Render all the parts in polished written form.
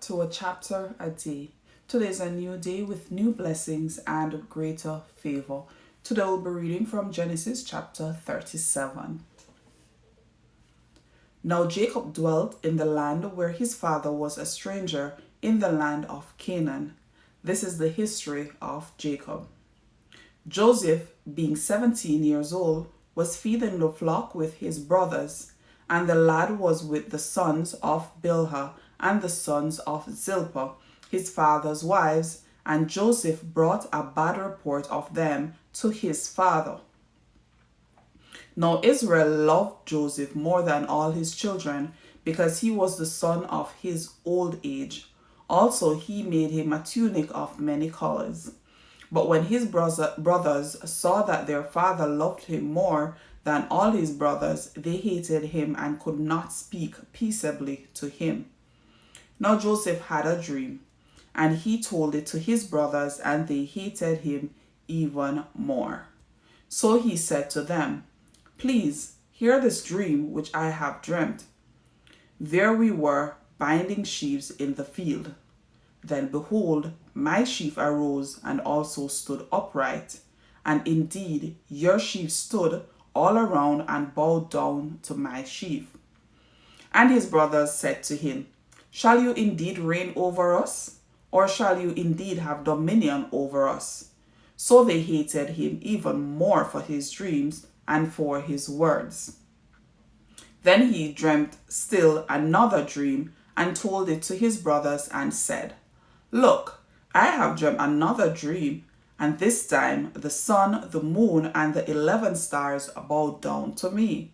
to a chapter a day. Today is a new day with new blessings and greater favor. Today we'll be reading from Genesis chapter 37. Now Jacob dwelt in the land where his father was a stranger, in the land of Canaan. This is the history of Jacob. Joseph, being 17 years old, was feeding the flock with his brothers, and the lad was with the sons of Bilhah and the sons of Zilpah, his father's wives, and Joseph brought a bad report of them to his father. Now Israel loved Joseph more than all his children, because he was the son of his old age. Also he made him a tunic of many colors. But when his brothers saw that their father loved him more than all his brothers, they hated him and could not speak peaceably to him. Now Joseph had a dream, and he told it to his brothers, and they hated him even more. So he said to them, "Please hear this dream which I have dreamt. There we were binding sheaves in the field. Then behold, my sheaf arose and also stood upright, and indeed your sheaf stood all around and bowed down to my sheaf." And his brothers said to him, "Shall you indeed reign over us? Or shall you indeed have dominion over us?" So they hated him even more for his dreams and for his words. Then he dreamt still another dream and told it to his brothers and said, "Look, I have dreamt another dream, and this time the sun, the moon, and the 11 stars bowed down to me."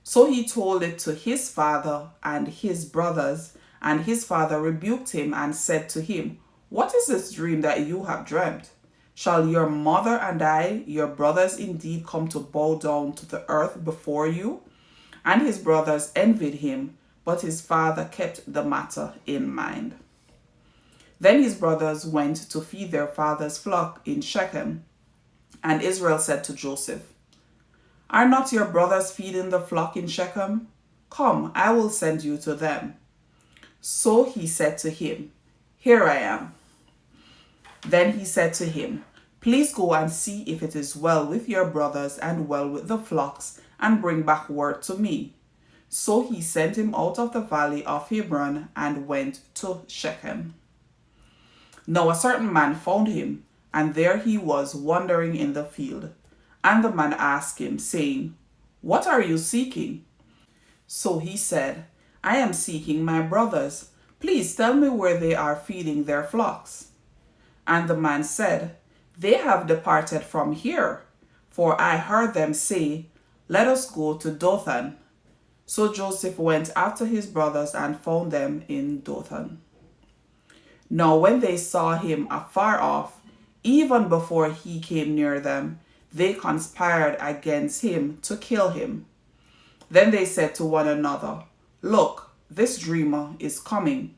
So he told it to his father and his brothers, and his father rebuked him and said to him, "What is this dream that you have dreamt? Shall your mother and I, your brothers, indeed come to bow down to the earth before you?" And his brothers envied him, but his father kept the matter in mind. Then his brothers went to feed their father's flock in Shechem. And Israel said to Joseph, "Are not your brothers feeding the flock in Shechem? Come, I will send you to them." So he said to him, "Here I am." Then he said to him, "Please go and see if it is well with your brothers and well with the flocks, and bring back word to me." So he sent him out of the valley of Hebron and went to Shechem. Now a certain man found him, and there he was wandering in the field. And the man asked him, saying, "What are you seeking?" So he said, "I am seeking my brothers. Please tell me where they are feeding their flocks." And the man said, "They have departed from here, for I heard them say, 'Let us go to Dothan.'" So Joseph went after his brothers and found them in Dothan. Now when they saw him afar off, even before he came near them, they conspired against him to kill him. Then they said to one another, "Look, this dreamer is coming.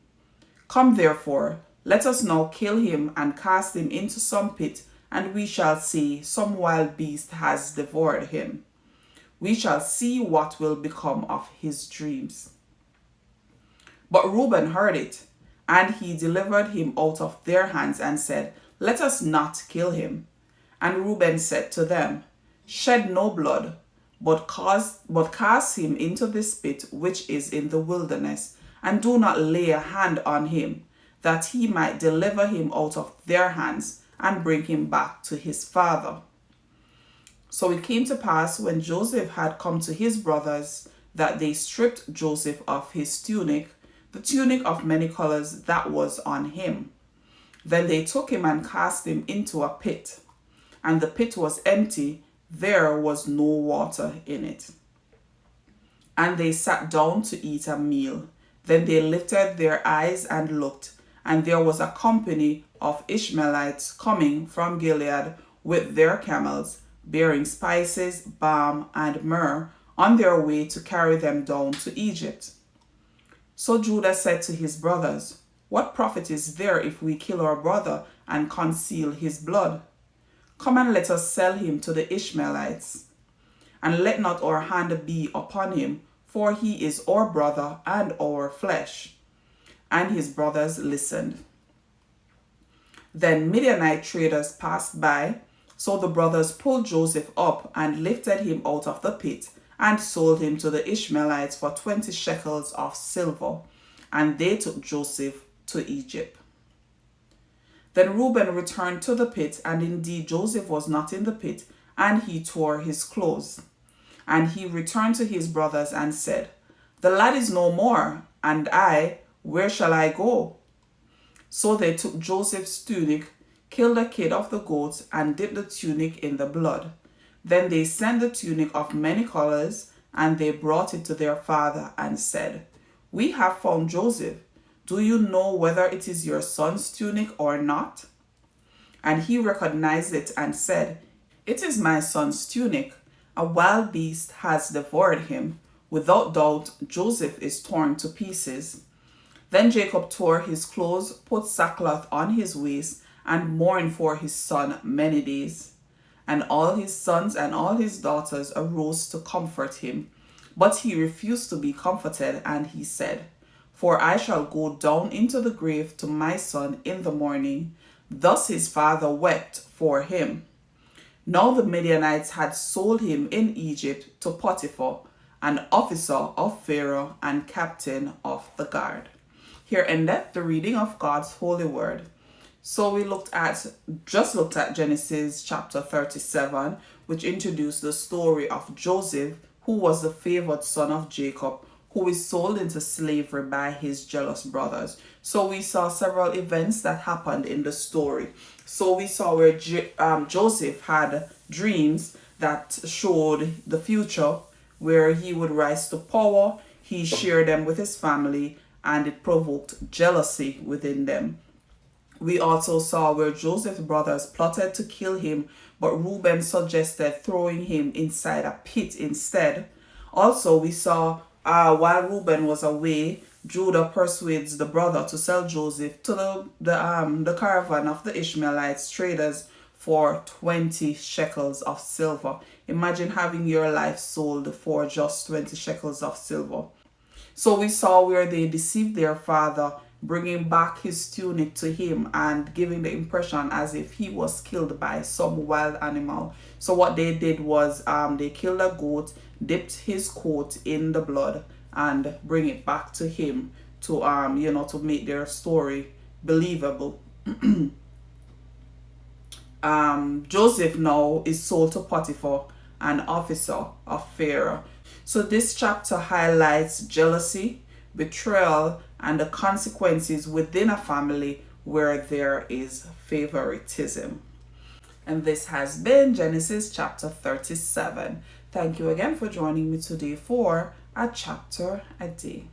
Come therefore, let us now kill him and cast him into some pit, and we shall say, 'Some wild beast has devoured him.' We shall see what will become of his dreams." But Reuben heard it, and he delivered him out of their hands and said, "Let us not kill him." And Reuben said to them, "Shed no blood, but cast him into this pit which is in the wilderness, and do not lay a hand on him, that he might deliver him out of their hands and bring him back to his father." So it came to pass, when Joseph had come to his brothers, that they stripped Joseph of his tunic, the tunic of many colors that was on him. Then they took him and cast him into a pit, and the pit was empty, there was no water in it. And they sat down to eat a meal. Then they lifted their eyes and looked, and there was a company of Ishmaelites coming from Gilead with their camels, bearing spices, balm, and myrrh, on their way to carry them down to Egypt. So Judah said to his brothers, "What profit is there if we kill our brother and conceal his blood? Come and let us sell him to the Ishmaelites. And let not our hand be upon him, for he is our brother and our flesh." and his brothers listened. Then Midianite traders passed by, so the brothers pulled Joseph up and lifted him out of the pit and sold him to the Ishmaelites for 20 shekels of silver, and they took Joseph to Egypt. Then Reuben returned to the pit, and indeed Joseph was not in the pit, and he tore his clothes. And he returned to his brothers and said, "The lad is no more, and I, where shall I go?" So they took Joseph's tunic, killed a kid of the goats, and dipped the tunic in the blood. Then they sent the tunic of many colors, and they brought it to their father and said, "We have found Joseph. Do you know whether it is your son's tunic or not?" And he recognized it and said, "It is my son's tunic. A wild beast has devoured him. Without doubt, Joseph is torn to pieces." Then Jacob tore his clothes, put sackcloth on his waist, and mourned for his son many days. And all his sons and all his daughters arose to comfort him. But he refused to be comforted, and he said, "For I shall go down into the grave to my son in the morning." Thus his father wept for him. Now the Midianites had sold him in Egypt to Potiphar, an officer of Pharaoh and captain of the guard. Here endeth the reading of God's holy word. So we just looked at Genesis chapter 37, which introduced the story of Joseph, who was the favored son of Jacob, who is sold into slavery by his jealous brothers. So we saw several events that happened in the story. So we saw where Joseph had dreams that showed the future, where he would rise to power. He shared them with his family, and it provoked jealousy within them. We also saw where Joseph's brothers plotted to kill him, but Reuben suggested throwing him inside a pit instead. Also, we saw while Reuben was away, Judah persuades the brother to sell Joseph to the caravan of the Ishmaelites traders for 20 shekels of silver. Imagine having your life sold for just 20 shekels of silver. So we saw where they deceived their father, bringing back his tunic to him and giving the impression as if he was killed by some wild animal. So what they did was they killed a goat, dipped his coat in the blood, and bring it back to him to to make their story believable. Joseph now is sold to Potiphar, an officer of Pharaoh. So this chapter highlights jealousy, betrayal, and the consequences within a family where there is favoritism. And this has been Genesis chapter 37. Thank you again for joining me today for a chapter a day.